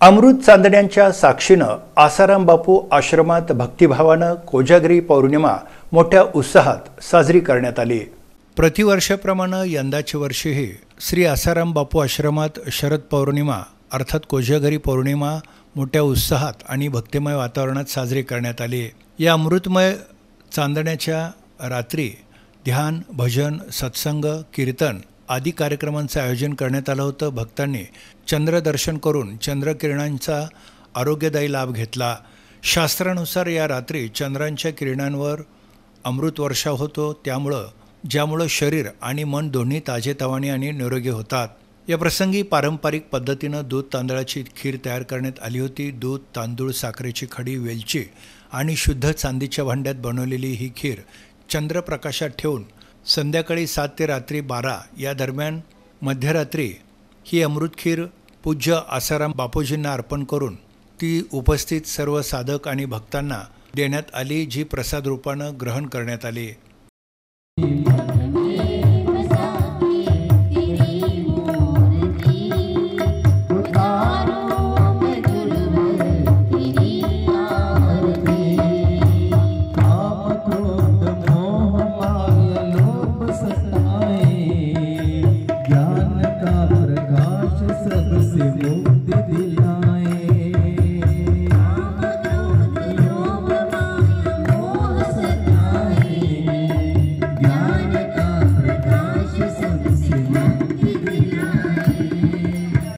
अमृत चांदण्यांच्या साक्षीनं आसाराम बापू आश्रमात भक्तिभावानं कोजागरी पौर्णिमा मोठ्या उत्साहात साजरी करण्यात आली। प्रतिवर्षाप्रमाणे यंदाच्या वर्षीही श्री आसाराम बापू आश्रमात शरद पौर्णिमा अर्थात कोजागरी पौर्णिमा मोठ्या उत्साहात आणि भक्तिमय वातावरणात साजरी करण्यात आली। या अमृतमय चांदण्याच्या रात्री ध्यान, भजन, सत्संग, कीर्तन आदी कार्यक्रमांचं आयोजन करण्यात आलं होतं। भक्तांनी चंद्रदर्शन करून चंद्रकिरणांचा आरोग्यदायी लाभ घेतला। शास्त्रानुसार या रात्री चंद्रांच्या किरणांवर अमृत वर्षाव होतो, ज्यामुळे शरीर आणि मन दोन्ही ताजेतवाने आणि निरोगी होतात। या प्रसंगी पारंपरिक पद्धतीनं दूध तांदळाची खीर तयार करण्यात आली होती। दूध, तांदूळ, साखरेची खडी, वेलची आणि शुद्ध चांदीच्या भांड्यात बनवलेली ही खीर चंद्रप्रकाशात ठेवून संध्याकाळी 7 ते रात्री 12 या दरम्यान मध्यरात्री ही अमृत खीर पूज्य आसाराम बापूजींना अर्पण करून ती उपस्थित सर्व साधक आणि भक्तांना देण्यात आली, जी प्रसाद रूपानं ग्रहण करण्यात आली।